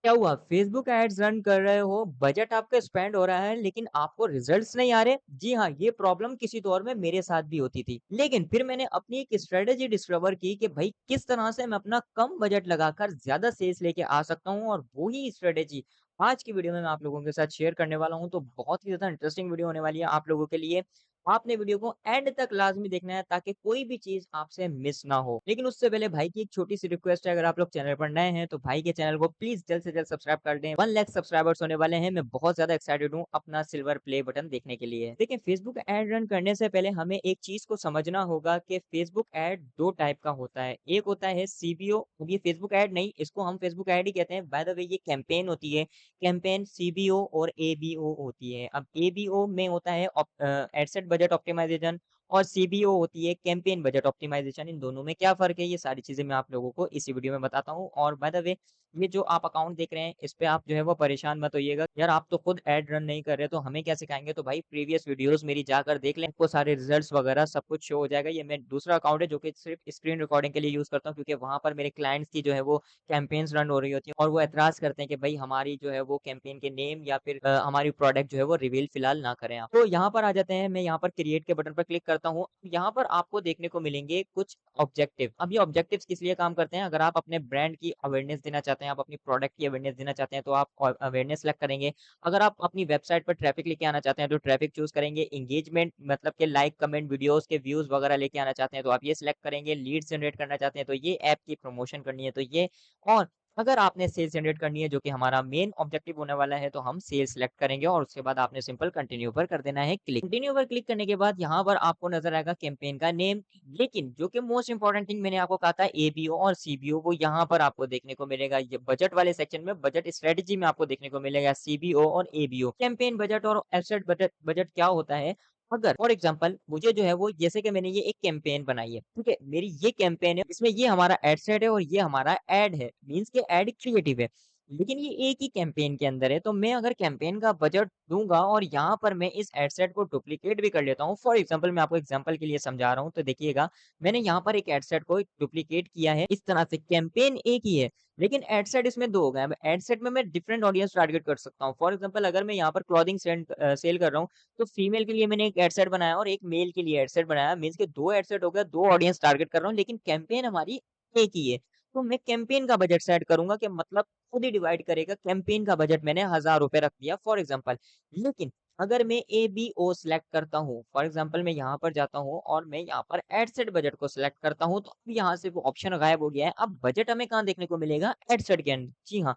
क्या हुआ? Facebook ads run कर रहे हो, बजट आपका स्पेंड हो रहा है, लेकिन आपको रिजल्ट्स नहीं आ रहे। जी हाँ, ये प्रॉब्लम किसी दौर में मेरे साथ भी होती थी। लेकिन फिर मैंने अपनी एक स्ट्रेटजी डिस्कवर की कि भाई किस तरह से मैं अपना कम बजट लगाकर ज़्यादा सेल्स लेके आ सकता हूँ, और वो ही स्ट्रेटजी आज की वीडियो में मैं आप लोगों के साथ शेयर करने वाला हूँ। तो बहुत ही ज़्यादा इंटरेस्टिंग वीडियो होने वाली है आप लोगों के लिए। आपने वीडियो को एंड तक लाज़मी देखना है ताकि कोई भी चीज़ आपसे मिस ना हो। लेकिन उससे पहले भाई की एक छोटी-सी रिक्वेस्ट है, अगर आप लोग चैनल पर नए हैं तो भाई के चैनल को प्लीज़ जल्द से जल्द सब्सक्राइब कर दें। 1 लाख सब्सक्राइबर्स होने वाले हैं। मैं बहुत ज़्यादा एक्साइटेड हूँ अपना सिल्वर प्ले बटन देखने के लिए। देखिए, फेसबुक ऐड रन करने से पहले हमें एक चीज़ को समझना होगा कि फेसबुक ऐड 2 टाइप का होता है। एक होता है सीबीओ, अब ये फेसबुक ऐड नहीं, इसको हम फेसबुक ऐड ही कहते हैं। बाय द वे ये कैंपेन होती है। कैंपेन सीबीओ और एबीओ होती है। अब एबीओ में होता है एडसेट बजट ऑप्टिमाइज़ेशन, और सीबीओ होती है कैंपेन बजट ऑप्टिमाइज़ेशन। इन दोनों में क्या फ़र्क है, ये सारी चीज़ें मैं आप लोगों को इसी वीडियो में बताता हूँ। और बाय द वे, ये जो आप अकाउंट देख रहे हैं, इस पे आप जो है वो परेशान मत होइएगा। यार, आप तो खुद ऐड रन नहीं कर रहे, तो हमें क्या सिखाएँगे? तो भाई प्रीवियस वीडियोज़ मेरी जाकर देख लें, आपको सारे रिज़ल्ट्स वगैरह सब कुछ शो हो जाएगा। ये मैं दूसरा अकाउंट है जो कि सिर्फ़ स्क्रीन रिकॉर्डिंग के लिए यूज़ करता हूँ, क्योंकि वहाँ पर मेरे क्लाइंट्स की जो है वो कैंपेन्स रन हो रही होती हैं, और वो ऐतराज़ करते हैं कि भाई हमारी जो है वो कैंपेन के नेम या फिर हमारी प्रोडक्ट जो है वो रिवील फ़िलहाल ना करें आप। तो यहाँ पर आ जाते हैं, मैं यहाँ पर क्रिएट के बटन पर क्लिक करता हूँ। यहाँ पर आपको देखने को मिलेंगे कुछ ऑब्जेक्टिव। अब ये ऑब्जेक्टिव्स किस लिए काम करते हैं? अगर आप अपने ब्रांड की अवेयरनेस देना चाहते हैं, आप अपनी प्रोडक्ट की अवेयरनेस देना चाहते हैं, तो आप अवेयरनेस सेलेक्ट करेंगे। अगर आप अपनी वेबसाइट पर ट्रैफिक लेके आना चाहते हैं, तो ट्रैफिक चूज़ करेंगे। एंगेजमेंट मतलब कि लाइक, कमेंट, वीडियोज़ के व्यूज़ वगैरह लेके आना चाहते हैं, तो आप ये सिलेक्ट करेंगे। लीड्स जनरेट करना चाहते हैं, तो ये ऐप की प्रमोशन करनी है, तो ये। और अगर आपने सेल्स जनरेट करनी है, जो कि हमारा मेन ऑब्जेक्टिव होने वाला है, तो हम सेल्स सेलेक्ट करेंगे, और उसके बाद आपने सिंपल कंटिन्यू पर कर देना है क्लिक। कंटिन्यू पर क्लिक करने के बाद यहाँ पर आपको नज़र आएगा कैंपेन का नेम। लेकिन जो कि मोस्ट इंपोर्टेंट थिंग मैंने आपको कहा था, एबीओ और सीबीओ, वो यहाँ पर आपको देखने को मिलेगा। ये बजट वाले सेक्शन में, बजट स्ट्रेटजी में आपको देखने को मिलेगा सीबीओ और एबीओ। कैंपेन बजट और एसेट बजट बजट क्या होता है? अगर फॉर एग्जांपल मुझे जो है वो, जैसे कि मैंने ये एक कैंपेन बनाई है, ठीक है? मेरी ये कैंपेन है, इसमें ये हमारा एड सेट है और ये हमारा एड है, मीन्स के एड क्रिएटिव है। लेकिन ये एक ही कैंपेन के अंदर है, तो मैं अगर कैंपेन का बजट दूँगा और यहाँ पर मैं इस एड सेट को डुप्लीकेट भी कर लेता हूँ। फॉर एग्जांपल मैं आपको एग्जांपल के लिए समझा रहा हूँ, तो देखिएगा, मैंने यहाँ पर एक एड सेट को डुप्लीकेट किया है इस तरह से। कैंपेन एक ही है, लेकिन एड सेट इसमें 2 हो गए। अब एड सेट में मैं डिफरेंट ऑडियंस टारगेट कर सकता हूँ। फॉर एग्जांपल अगर मैं यहाँ पर क्लॉथिंग सेल कर रहा हूँ, तो फीमेल के लिए मैंने एक एड सेट बनाया और एक मेल के लिए एड सेट बनाया, मीन्स के 2 एड सेट हो गया, 2 ऑडियंस टारगेट कर रहा हूँ, लेकिन कैंपेन हमारी एक ही है। तो मैं कैंपेन का बजट सेट करूँगा कि मतलब खुद ही डिवाइड करेगा। कैंपेन का बजट मैंने ₹1000 रख दिया फॉर एग्जांपल। लेकिन अगर मैं एबीओ सेलेक्ट करता हूँ, फॉर एग्जांपल मैं यहाँ पर जाता हूँ और मैं यहाँ पर एड सेट बजट को सेलेक्ट करता हूँ, तो अब यहाँ से वो ऑप्शन गायब हो गया है। अब बजट हमें कहाँ देखने को मिलेगा? एड सेट के अंदर। जी हाँ,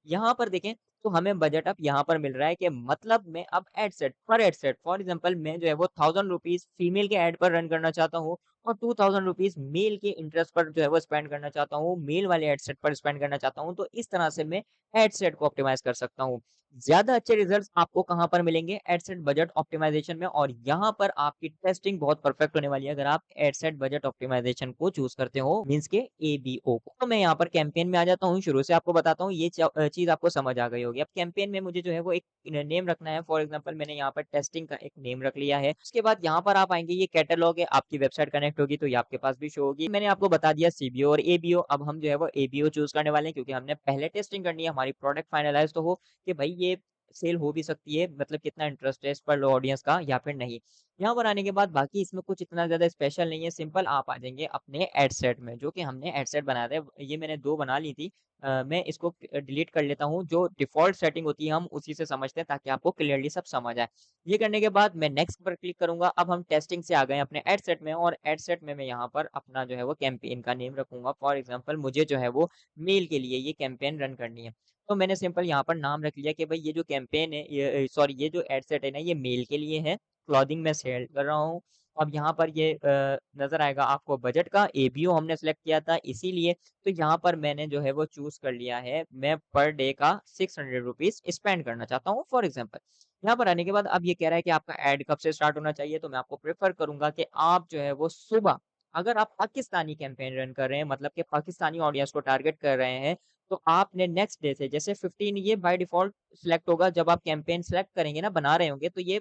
यहाँ पर देखें, तो हमें बजट अब यहाँ पर मिल रहा है कि मतलब मैं अब एड सेट फॉर एग्जांपल मैं जो है वो ₹1000 फीमेल के ऐड पर रन करना चाहता हूँ, और ₹2000 मेल के इंटरेस्ट पर जो है वो स्पेंड करना चाहता हूँ, मेल वाले एड सेट पर स्पेंड करना चाहता हूँ, तो इस तरह से मैं एड सेट को ऑप्टिमाइज़ कर सकता हूँ। ज़्यादा अच्छे रिजल्ट्स आपको कहाँ पर मिलेंगे? एड सेट बजट ऑप्टिमाइज़ेशन में, और यहाँ पर आपकी टेस्टिंग बहुत परफेक्ट होने वाली है अगर आप एड सेट बजट ऑप्टिमाइज़ेशन को चूज़ करते हो, मीन्स के एबीओ को। तो मैं यहाँ पर कैंपेन में आ जाता हूँ, शुरू से आपको बताता हूँ, ये चीज़ आपको समझ आ गई होगी। अब कैंपेन में मुझे जो है वो एक नेम रखना है, फॉर एग्जांपल मैंने यहाँ पर टेस्टिंग का एक नेम रख लिया है। उसके बाद यहाँ पर आप आएँगे, ये कैटलॉग है, आपकी वेबसाइट कनेक्ट होगी तो ये आपके पास भी शो होगी। मैंने आपको बता दिया सीबीओ और एबीओ, अब हम जो है वो एबीओ चूज़ करने वाले हैं, क्योंकि हमने पहले टेस्टिंग करनी है, हमारी प्रोडक्ट फाइनलाइज़ तो हो कि भाई ये सेल हो भी सकती है, मतलब कितना इंटरेस्ट है इस पर लो ऑडियंस का या फिर नहीं। यहाँ पर आने के बाद बाकी इसमें कुछ इतना ज़्यादा स्पेशल नहीं है, सिंपल आप आ जाएँगे अपने एड सेट में, जो कि हमने एड सेट बनाया था। ये मैंने 2 बना ली थी। मैं इसको डिलीट कर लेता हूँ, जो डिफ़ॉल्ट सेटिंग होती है हम उसी से समझते हैं ताकि आपको क्लियरली सब समझ आए। ये करने के बाद मैं नेक्स्ट पर क्लिक करूँगा। अब हम टेस्टिंग से आ गए हैं अपने एड सेट में, और एड सेट में मैं यहाँ पर अपना जो है वो कैंपेन का नेम रखूँगा। फॉर एग्ज़ाम्पल मुझे जो है वो मेल के लिए ये कैंपेन रन करनी है। तो मैंने सिंपल यहाँ पर नाम रख लिया कि भाई ये जो कैंपेन है, ये सॉरी, ये जो एड सेट है ना, ये मेल के लिए है, क्लॉथिंग में सेल कर रहा हूँ। अब यहाँ पर ये नज़र आएगा आपको बजट का, एबीओ हमने सेलेक्ट किया था इसीलिए। तो यहाँ पर मैंने जो है वो चूज़ कर लिया है, मैं पर डे का ₹600 स्पेंड करना चाहता हूँ फॉर एग्ज़ाम्पल। यहाँ पर आने के बाद अब ये कह रहा है कि आपका ऐड कब से स्टार्ट होना चाहिए, तो मैं आपको प्रेफ़र करूँगा कि आप जो है वो सुबह, अगर आप पाकिस्तानी कैंपेन रन कर रहे हैं, मतलब कि पाकिस्तानी ऑडियंस को टारगेट कर रहे हैं, तो आपने नेक्स्ट डे से, जैसे 15 ये बाय डिफ़ॉल्ट सिलेक्ट होगा, जब आप कैंपेन सेलेक्ट करेंगे ना, बना रहे होंगे, तो ये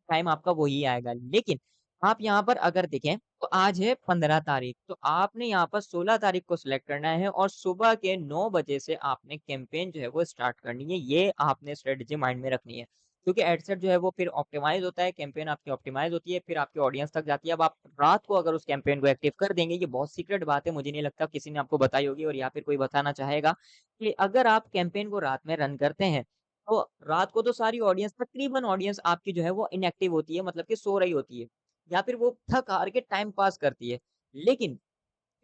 टाइम आपका वही आएगा। लेकिन आप यहाँ पर अगर देखें तो आज है 15 तारीख, तो आपने यहाँ पर 16 तारीख को सिलेक्ट करना है और सुबह के 9 बजे से आपने कैंपेन जो है वो स्टार्ट करनी है। ये आपने स्ट्रेटजी माइंड में रखनी है। क्योंकि एड सेट जो है वो फिर ऑप्टिमाइज़ होता है, कैंपेन आपकी ऑप्टिमाइज़ होती है, फिर आपके ऑडियंस तक जाती है। अब आप रात को अगर उस कैंपेन को एक्टिव कर देंगे, ये बहुत सीक्रेट बात है, मुझे नहीं लगता किसी ने आपको बताई होगी और या फिर कोई बताना चाहेगा कि अगर आप कैंपेन को रात में रन करते हैं, तो रात को तो सारी ऑडियंस तकरीबन ऑडियंस आपकी जो है वो इनएक्टिव होती है, मतलब कि सो रही होती है। या फिर वो थक-हार के टाइम पास करती है। लेकिन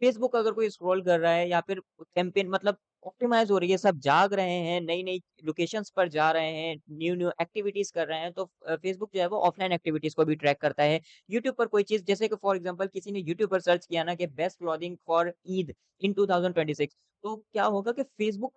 फेसबुक अगर कोई स्क्रॉल कर रहा है या फिर कैंपेन मतलब ऑप्टिमाइज़ हो रही है, सब जाग रहे हैं, नई-नई लोकेशंस पर जा रहे हैं, न्यू-न्यू एक्टिविटीज़ कर रहे हैं, तो फेसबुक जो है वो ऑफलाइन एक्टिविटीज़ को भी ट्रैक करता है। यूट्यूब पर कोई चीज़ जैसे कि फॉर एग्ज़ाम्पल किसी ने यूट्यूब पर सर्च किया ना कि बेस्ट क्लॉथिंग फॉर ईद इन 2026 तो क्या होगा कि फेसबुक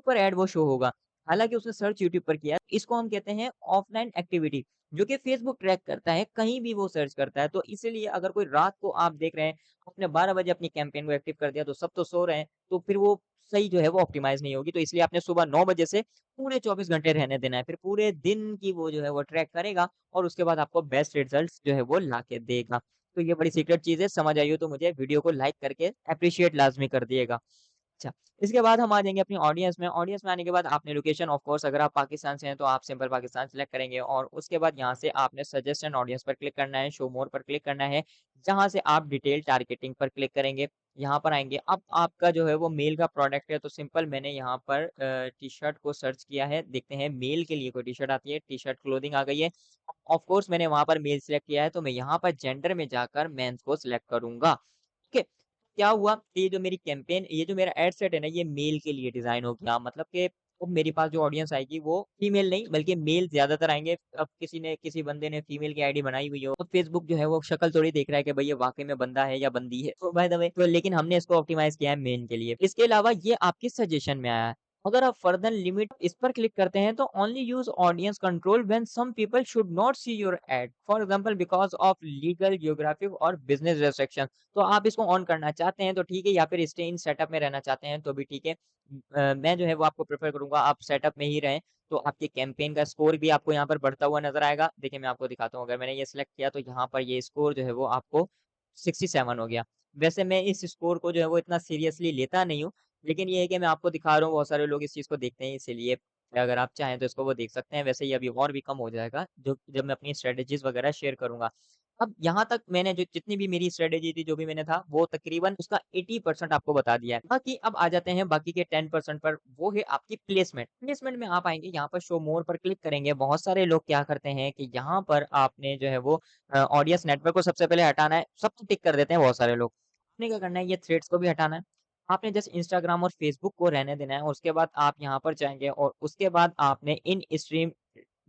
पर ऐड वो शो होगा। हालाँकि उसने सर्च यूट्यूब पर किया है। इसको हम कहते हैं ऑफलाइन एक्टिविटी जो कि फेसबुक ट्रैक करता है, कहीं भी वो सर्च करता है। तो इसीलिए अगर कोई रात को आप देख रहे हैं आपने 12 बजे अपनी कैंपेन को एक्टिव कर दिया तो सब तो सो रहे हैं, तो फिर वो सही जो है वो ऑप्टिमाइज़ नहीं होगी। तो इसलिए आपने सुबह 9 बजे से पूरे 24 घंटे रहने देना है। फिर पूरे दिन की वो जो है वो ट्रैक करेगा और उसके बाद आपको बेस्ट रिजल्ट्स जो है वो ला के देगा। तो ये बड़ी सीक्रेट चीज़ है, समझ आई हो तो मुझे वीडियो को लाइक करके एप्रिशिएट लाज़मी कर दिएगा। अच्छा, इसके बाद हम आ जाएँगे अपनी ऑडियंस में। ऑडियंस में आने के बाद आपने लोकेशन ऑफ कोर्स अगर आप पाकिस्तान से हैं तो आप सिंपल पाकिस्तान सेलेक्ट करेंगे और उसके बाद यहाँ से आपने सजेस्ट एंड ऑडियंस पर क्लिक करना है, शो मोर पर क्लिक करना है, जहाँ से आप डिटेल टारगेटिंग पर क्लिक करेंगे। यहाँ पर आएँगे, अब आपका जो है वो मेल का प्रोडक्ट है तो सिंपल मैंने यहाँ पर टी-शर्ट को सर्च किया है, देखते हैं मेल के लिए कोई टी-शर्ट आती है, टी-शर्ट क्लोथिंग आ गई है। ऑफ कोर्स मैंने वहाँ पर मेल सिलेक्ट किया है तो मैं यहाँ पर जेंडर में जाकर मेंस को सिलेक्ट करूँगा। ठीक है? क्या हुआ कि ये जो मेरा एड सेट है ना ये मेल के लिए डिज़ाइन हो गया मतलब कि अब मेरे पास जो ऑडियंस आएगी वो फीमेल नहीं बल्कि मेल ज़्यादातर आएँगे। अब किसी बंदे ने फीमेल की आईडी बनाई हुई हो, तो फेसबुक जो है वो शक्ल थोड़ी देख रहा है कि भई ये वाक़ई में बंदा है या बंदी है। तो बाय द वे तो लेकिन हमने इसको ऑप्टिमाइज़ किया है मेल के लिए। इसके अलावा ये आपके सजेशन में आया है। अगर आप फर्दर लिमिट इस पर क्लिक करते हैं तो only use audience control when some people should not see your ad for example because of legal, geographic और बिज़नेस रिस्ट्रिक्शन। तो आप इसको ऑन करना चाहते हैं तो ठीक है या फिर स्टे इन सेटअप में रहना चाहते हैं तो भी ठीक है। मैं जो है वो आपको प्रेफ़र करूँगा आप सेटअप में ही रहें, तो आपके कैंपेन का स्कोर भी आपको यहाँ पर बढ़ता हुआ नज़र आएगा। देखिए मैं आपको दिखाता हूँ अगर मैंने ये सिलेक्ट किया तो यहाँ पर ये स्कोर जो है वो आपको 67 हो गया। वैसे मैं इस स्कोर को जो है वो इतना सीरियसली लेता नहीं हूँ, लेकिन ये है कि मैं आपको दिखा रहा हूँ बहुत सारे लोग इस चीज़ को देखते हैं इसीलिए अगर आप चाहें तो इसको वो देख सकते हैं। वैसे ये अभी और भी कम हो जाएगा जो जब मैं अपनी स्ट्रैटेजीज़ वग़ैरह शेयर करूँगा। अब यहाँ तक मैंने जो जितनी भी मेरी स्ट्रैटेजी थी, जो भी मैंने था, वो तकरीबन उसका 80% आपको बता दिया है। बाकी अब आ जाते हैं बाकी के 10% पर, वो है आपकी प्लेसमेंट। प्लेसमेंट में आप आएँगे, यहाँ पर शो मोर पर क्लिक करेंगे। बहुत सारे लोग क्या करते हैं कि यहाँ पर आपने जो है वो ऑडियंस नेटवर्क को सबसे पहले हटाना है, सब तो टिक कर देते हैं बहुत सारे लोग। आपने क्या करना है, ये थ्रेड्स को भी हटाना है। आपने जस्ट इंस्टाग्राम और फेसबुक को रहने देना है, उसके बाद आप यहाँ पर जाएँगे और उसके बाद आपने इन स्ट्रीम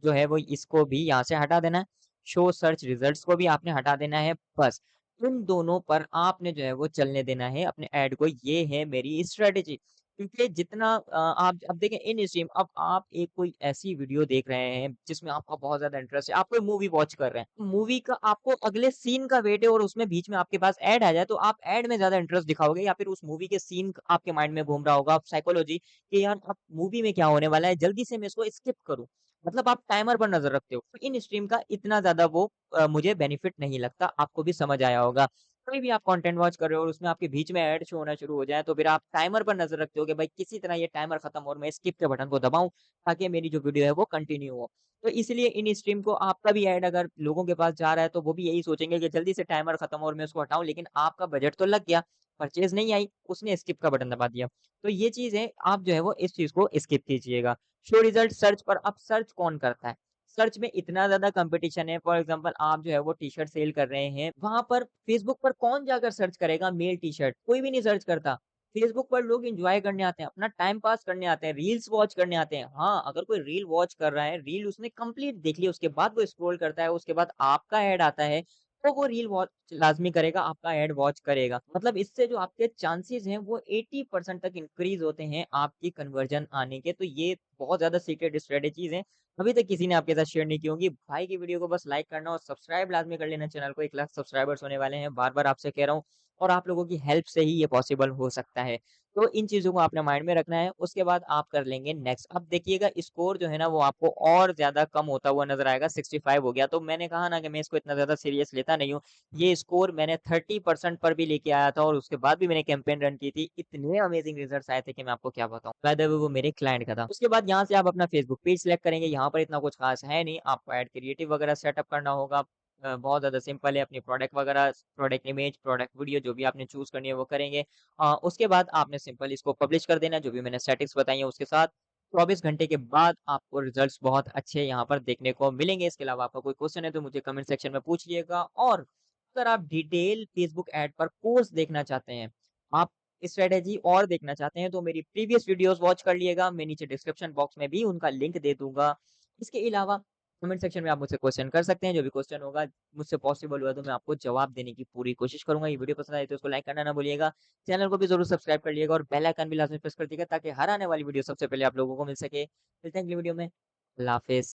जो है वो इसको भी यहाँ से हटा देना है। शो सर्च रिजल्ट्स को भी आपने हटा देना है, बस। इन दोनों पर आपने जो है वो चलने देना है अपने ऐड को, ये है मेरी स्ट्रैटेजी। क्योंकि जितना आप अब देखें इन स्ट्रीम अब आप एक कोई ऐसी वीडियो देख रहे हैं जिसमें आपका बहुत ज़्यादा इंटरेस्ट है, आप कोई मूवी वॉच कर रहे हैं, मूवी का आपको अगले सीन का वेट है और उसमें बीच में आपके पास ऐड आ जाए, तो आप ऐड में ज़्यादा इंटरेस्ट दिखाओगे या फिर उस मूवी के सीन आपके माइंड में घूम रहा होगा, आप साइकोलॉजी कि यार अब मूवी में क्या होने वाला है, जल्दी से मैं इसको स्किप करूँ। मतलब आप टाइमर पर नज़र रखते हो। तो इन स्ट्रीम का इतना ज़्यादा वो मुझे बेनिफिट नहीं लगता, आपको भी समझ आया होगा। कोई भी आप कंटेंट वॉच कर रहे हो और उसमें आपके बीच में ऐड शो होना शुरू हो जाए, तो फिर आप टाइमर पर नज़र रखते हो कि भाई किसी तरह ये टाइमर खत्म हो और मैं स्किप के बटन को दबाऊँ, ताकि मेरी जो वीडियो है वो कंटिन्यू हो। तो इसलिए इन स्ट्रीम को आपका भी ऐड अगर लोगों के पास जा रहा है, तो वो भी यही सोचेंगे कि जल्दी से टाइमर खत्म हो और मैं उसको हटाऊँ, लेकिन आपका बजट तो लग गया, परचेज़ नहीं आई, उसने स्किप का बटन दबा दिया। तो ये चीज़ है, आप जो है वो इस चीज़ को स्किप कीजिएगा। शो रिजल्ट सर्च पर अब सर्च कौन करता है? सर्च में इतना ज़्यादा कॉम्पिटिशन है, फॉर एग्ज़ाम्पल आप जो है वो टी-शर्ट सेल कर रहे हैं, वहाँ पर फेसबुक पर कौन जाकर सर्च करेगा मेल टी-शर्ट? कोई भी नहीं सर्च करता। फेसबुक पर लोग एन्जॉय करने आते हैं, अपना टाइम पास करने आते हैं, रील्स वॉच करने आते हैं। हाँ, अगर कोई रील वॉच कर रहा है, रील उसने कंप्लीट देख ली, उसके बाद वो स्क्रॉल करता है, उसके बाद आपका ऐड आता है, तो वो रील वॉच लाज़मी करेगा, आपका ऐड वॉच करेगा। मतलब इससे जो आपके चांसेज़ हैं, वो 80% तक इंक्रीज़ होते हैं आपकी कन्वर्जन आने के। तो ये बहुत ज़्यादा सीक्रेट स्ट्रैटेजीज़ हैं। अभी तक किसी ने आपके साथ शेयर नहीं की होंगी। भाई की वीडियो को बस लाइक करना और सब्सक्राइब लाज़मी कर लेना चैनल को, 1 लाख सब्सक्राइबर्स होने वाले हैं। बार-बार आपसे कह रहा हूँ, और आप लोगों की हेल्प से ही ये पॉसिबल हो सकता है। तो इन चीज़ों को आपने माइंड में रखना है, उसके बाद आप कर लेंगे नेक्स्ट। अब देखिएगा स्कोर जो है ना वो आपको और ज़्यादा कम होता हुआ नज़र आएगा, 65 हो गया, तो मैंने कहा ना कि मैं इसको इतना ज़्यादा सीरियस लेता नहीं हूँ। ये स्कोर मैंने 30% पर भी लेके आया था और उसके बाद भी मैंने कैंपेन रन की थी। इतने अमेजिंग रिजल्ट्स आए थे कि मैं आपको क्या बताऊँ। बाय द वे वो मेरे क्लाइंट का था। उसके बाद यहाँ से आप अपना फेसबुक पेज सिलेक्ट करेंगे, यहाँ पर इतना कुछ खास है नहीं, आपको ऐड क्रिएटिव वगैरह सेटअप करना होगा। बहुत ज़्यादा सिंपल है, अपनी प्रोडक्ट वगैरह, प्रोडक्ट इमेज, प्रोडक्ट वीडियो जो भी आपने चूज़ करनी है वो करेंगे। उसके बाद आपने सिंपल इसको पब्लिश कर देना है, जो भी मैंने सेटिंग्स बताई हैं उसके साथ। 24 घंटे के बाद आपको रिजल्ट्स बहुत अच्छे यहाँ पर देखने को मिलेंगे। इसके अलावा आपका कोई क्वेश्चन है तो मुझे कमेंट सेक्शन में पूछिएगा, और अगर आप डिटेल फेसबुक ऐड पर कोर्स देखना चाहते हैं, आप स्ट्रैटेजी और देखना चाहते हैं, तो मेरी प्रीवियस वीडियोस वॉच कर लिएगा। मैं नीचे डिस्क्रिप्शन बॉक्स में भी उनका लिंक दे दूँगा। इसके अलावा कमेंट सेक्शन में आप मुझसे क्वेश्चन कर सकते हैं, जो भी क्वेश्चन होगा मुझसे पॉसिबल हुआ तो मैं आपको जवाब देने की पूरी कोशिश करूँगा। ये वीडियो पसंद आई तो उसको लाइक करना ना भूलिएगा। चैनल को भी ज़रूर सब्सक्राइब कर लिएगा और बेल आइकन भी लाज़मी प्रेस कर दीजिएगा, ताकि हर आने वाली वीडियो सबसे पहले आप लोगों को मिल सके। मिलते हैं अगली वीडियो में। अल्लाह हाफ़िज़।